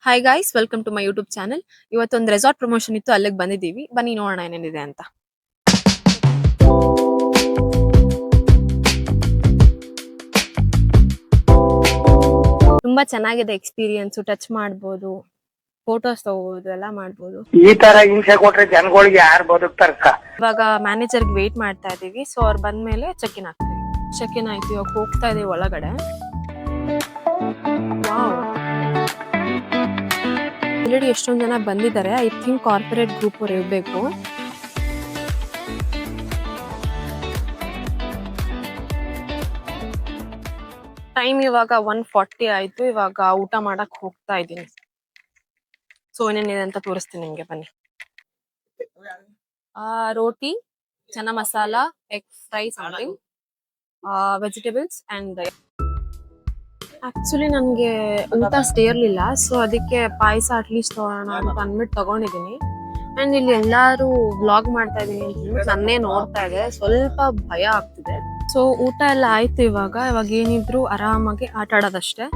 Hi guys, welcome to my YouTube channel. ಇವತ್ತೊಂದು resort promotion ಇತ್ತು, ಅಲ್ಲಿಗೆ ಬಂದಿದ್ದೀವಿ. ಬನ್ನಿ ನೋಡೋಣ ಏನೇನಿದೆ ಅಂತ. ತುಂಬಾ ಚೆನ್ನಾಗಿದೆ ಎಕ್ಸ್ಪೀರಿಯನ್ಸ್. ಟಚ್ ಮಾಡ್ಬೋದು, ಫೋಟೋಸ್ ತಗೋಬಹುದು, ಎಲ್ಲ ಮಾಡ್ಬೋದು. ಈ ತರ ಹಿಂಸೆ ಕೊಟ್ರೆ ಜನಗಳಿಗೆ ಯಾರು ಬದುಕ್ತಾರಕ್ಕ? ಇವಾಗ ಮ್ಯಾನೇಜರ್ಗೆ ವೇಟ್ ಮಾಡ್ತಾ ಇದೀವಿ. ಸೊ ಅವ್ರು ಬಂದ್ಮೇಲೆ ಚೆಕ್ ಇನ್ ಆಗ್ತೀವಿ. ಚೆಕ್ ಇನ್ ಆಯ್ತು, ಇವಾಗ ಹೋಗ್ತಾ ಇದೀವಿ ಒಳಗಡೆ. ಆಲ್ರೆಡಿ ಎಷ್ಟೊಂದು ಜನ ಬಂದಿದ್ದಾರೆ. ಐ ಥಿಂಕ್ ಕಾರ್ಪೊರೇಟ್ ಗ್ರೂಪ್ ಅವ್ರು ಇರಬೇಕು. ಟೈಮ್ ಇವಾಗ 1:40 ಆಯ್ತು. ಇವಾಗ ಊಟ ಮಾಡಕ್ ಹೋಗ್ತಾ ಇದ್ದೀನಿ. ಸೊ ಏನೇನಿದೆ ಅಂತ ತೋರಿಸ್ತೀನಿ ನಿಮ್ಗೆ, ಬನ್ನಿ. Roti, chana masala, egg fry, something, vegetables and actually ನನಗೆ ಊಟ ಸ್ಟೇ ಇರ್ಲಿಲ್ಲ. ಸೊ ಅದಕ್ಕೆ ಪಾಯಸ ಅಟ್ಲೀಸ್ಟ್ ತಗೋಣ ಅಂತ ಅಂದ್ಬಿಟ್ಟು ತಗೊಂಡಿದ್ದೀನಿ. ಅಂಡ್ ಇಲ್ಲಿ ಎಲ್ಲಾರು ವ್ಲಾಗ್ ಮಾಡ್ತಾ ಇದೀನಿ ಅಂತ ಹೇಳ್ಬಿಟ್ಟು ನನ್ನೇ ನೋಡ್ತಾ ಇದೆ. ಸ್ವಲ್ಪ ಭಯ ಆಗ್ತಿದೆ. ಸೊ ಊಟ ಎಲ್ಲ ಆಯ್ತು. ಇವಾಗ ಏನಿದ್ರು ಆರಾಮಾಗಿ ಆಟ ಆಡೋದಷ್ಟೇ.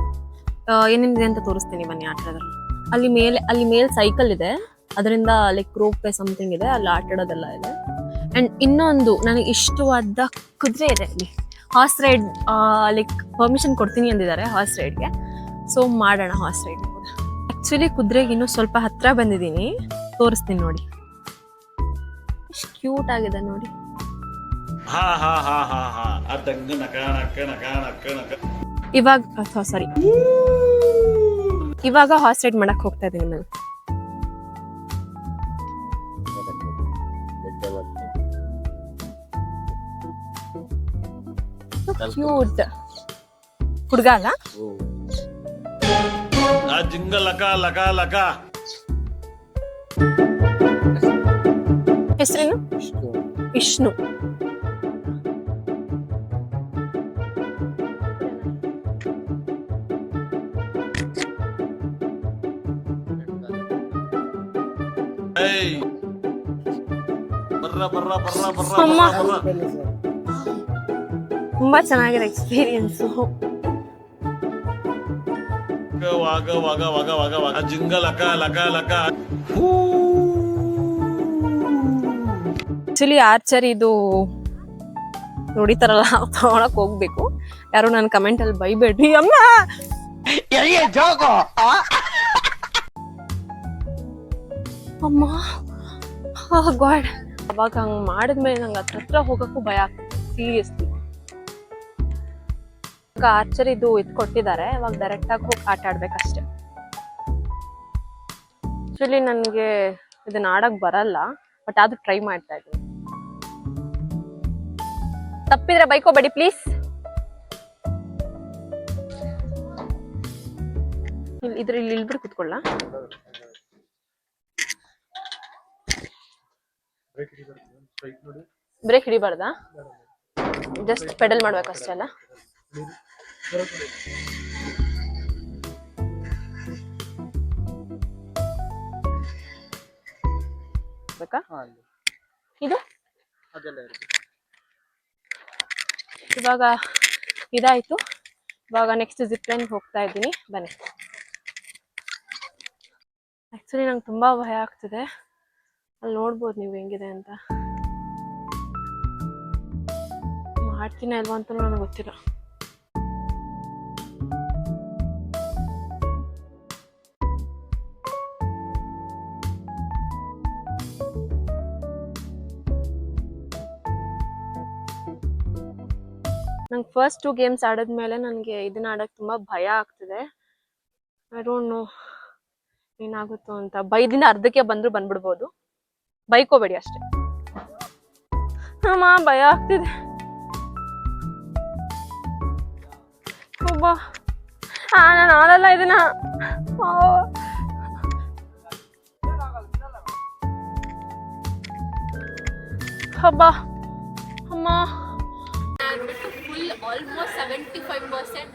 ಏನೇನಿದೆ ಅಂತ ತೋರಿಸ್ತೀನಿ, ಬನ್ನಿ ಆಟ ಆಡೋದು. ಅಲ್ಲಿ ಮೇಲೆ ಸೈಕಲ್ ಇದೆ, ಅದರಿಂದ ಲೈಕ್ ರೋಪ್ ಸಮಥಿಂಗ್ ಇದೆ, ಅಲ್ಲಿ ಆಟ ಆಡೋದೆಲ್ಲ ಇದೆ. ಅಂಡ್ ಇನ್ನೊಂದು ನನಗೆ ಇಷ್ಟವಾದ ಕುದುರೆ ಇದೆ ಅಲ್ಲಿ. ಹಾರ್ಸ್ ರೈಡ್ ಲೈಕ್ ಪರ್ಮಿಷನ್ ಕೊಡ್ತೀನಿ ಅಂದಿದ್ದಾರೆ ಹಾರ್ಸ್ ರೈಡ್ಗೆ. ಸೊ ಮಾಡೋಣ ಹಾರ್ಸ್ ರೈಡ್ ಕೂಡ. ಆಕ್ಚುಲಿ ಕುದುರೆಗೆ ಇನ್ನೂ ಸ್ವಲ್ಪ ಹತ್ರ ಬಂದಿದ್ದೀನಿ, ತೋರಿಸ್ತೀನಿ ನೋಡಿ. ಎಷ್ಟು ಕ್ಯೂಟ್ ಆಗಿದೆ ನೋಡಿ. ಇವಾಗ ಹಾರ್ಸ್ ರೈಡ್ ಮಾಡಕ್ ಹೋಗ್ತಾ ಇದೀನಿ ನಾನು. ಕ್ಯೂಟ್ ಹುಡುಗ ಅಲ್ಲ? ಹೆಸರೇನು? ವಿಷ್ಣು. ತುಂಬಾ ಚೆನ್ನಾಗಿದೆ ಎಕ್ಸ್ಪೀರಿಯನ್ಸ್. ಆಕ್ಚುಲಿ ಆರ್ಚರ್ ಇದು ನೋಡಿತಾರಲ್ಲ, ತಗೊಳಕ್ ಹೋಗ್ಬೇಕು. ಯಾರು ನನ್ನ ಕಮೆಂಟ್ ಅಲ್ಲಿ ಬೈಬೇಡ್ರಿ. ಅಮ್ಮ ಅಮ್ಮ ಗಾಡ್. ಅವಾಗ ಹಂಗ್ ಮಾಡಿದ್ಮೇಲೆ ನಂಗೆ ಹತ್ರ ಹೋಗಕ್ಕೂ ಭಯ ಆಗ್ತದೆ ಸೀರಿಯಸ್ಲಿ. ಇವಾಗ ಆರ್ಚರ್ ಇದು ಕೊಟ್ಟಿದ್ದಾರೆ. ಇವಾಗ ಡೈರೆಕ್ಟ್ ಆಗಿ ಹೋಗಿ ಆಟ ಆಡ್ಬೇಕಷ್ಟೆ. ಆಕ್ಚುಲಿ ನನ್ಗೆ ಇದನ್ನ ಆಡಕ್ ಬರಲ್ಲ, ಬಟ್ ಅದು ಟ್ರೈ ಮಾಡ್ತಾ ಇದ್ದೀನಿ. ತಪ್ಪಿದ್ರೆ ಬೈಕೋಬೇಡಿ ಪ್ಲೀಸ್. ಇಲ್ಲಿ ಇಲ್ಬಿಟ್ಟು ಕುತ್ಕೊಳ್ಳ. ಬ್ರೇಕ್ ಹಿಡಿಬಾರ್ದಾ? ಜಸ್ಟ್ ಪೆಡಲ್ ಮಾಡ್ಬೇಕಷ್ಟೇ ಅಲ್ಲ? ಇದು ಇವಾಗ ಇದಾಯ್ತು. ಇವಾಗ ನೆಕ್ಸ್ಟ್ ಜಿಪ್ ಲೈನ್ ಹೋಗ್ತಾ ಇದ್ದೀನಿ, ಬನ್ನಿ. ಆಕ್ಚುಲಿ ನಂಗೆ ತುಂಬಾ ಭಯ ಆಗ್ತಿದೆ. ಅಲ್ಲಿ ನೋಡ್ಬೋದು ನೀವು ಹೆಂಗಿದೆ ಅಂತ. ಮಾಡ್ತೀನಿ ಅಲ್ವಾ ಅಂತ ನನಗೆ ಗೊತ್ತಿಲ್ಲ. ನಂಗೆ ಫಸ್ಟ್ 2 ಗೇಮ್ಸ್ ಆಡದ್ಮೇಲೆ ನನಗೆ ಇದನ್ನ ಆಡಕ್ ತುಂಬಾ ಭಯ ಆಗ್ತಿದೆ. ಐ ಡೋಂಟ್ ನೋ ಏನಾಗುತ್ತೋ ಅಂತ. ಬೈದಿಂದ ಅರ್ಧಕ್ಕೆ ಬಂದ್ಬಿಡ್ಬೋದು. ಬೈಕೋಬೇಡಿ ಅಷ್ಟೇ. ಅಮ್ಮ ಭಯ ಆಗ್ತಿದೆ. ಒಬ್ಬ ನಾನು ಆಡಲ್ಲ ಇದನ್ನ. ಹಬ್ಬ ಅಮ್ಮ. Full almost 75%.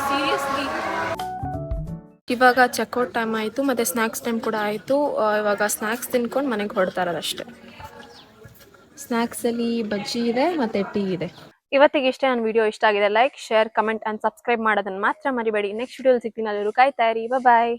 ಸೀರಿಯಸ್ಲಿ ಇವಾಗ ಚೆಕ್ಔಟ್ ಟೈಮ್ ಆಯಿತು ಮತ್ತು ಸ್ನ್ಯಾಕ್ಸ್ ಟೈಮ್ ಕೂಡ ಆಯಿತು. ಇವಾಗ ಸ್ನ್ಯಾಕ್ಸ್ ತಿನ್ಕೊಂಡು ಮನೆಗೆ ಹೊರಡ್ತಾರದಷ್ಟೇ. ಸ್ನ್ಯಾಕ್ಸಲ್ಲಿ ಬಜ್ಜಿ ಇದೆ ಮತ್ತು ಟೀ ಇದೆ. ಇವತ್ತಿಗೆ ಇಷ್ಟೇ. ನನ್ನ ವಿಡಿಯೋ ಇಷ್ಟ ಆಗಿದೆ like, share, comment and subscribe ಮಾಡೋದನ್ನು ಮಾತ್ರ ಮರಿಬೇಡಿ. ನೆಕ್ಸ್ಟ್ ವಿಡಿಯೋಲಿ ಸಿಗ್ತೀನಿ. ಅಲ್ಲಿವರೆಗೂ ಕಾಯ್ತಾ ಇರಿ. ಬಾಯ್.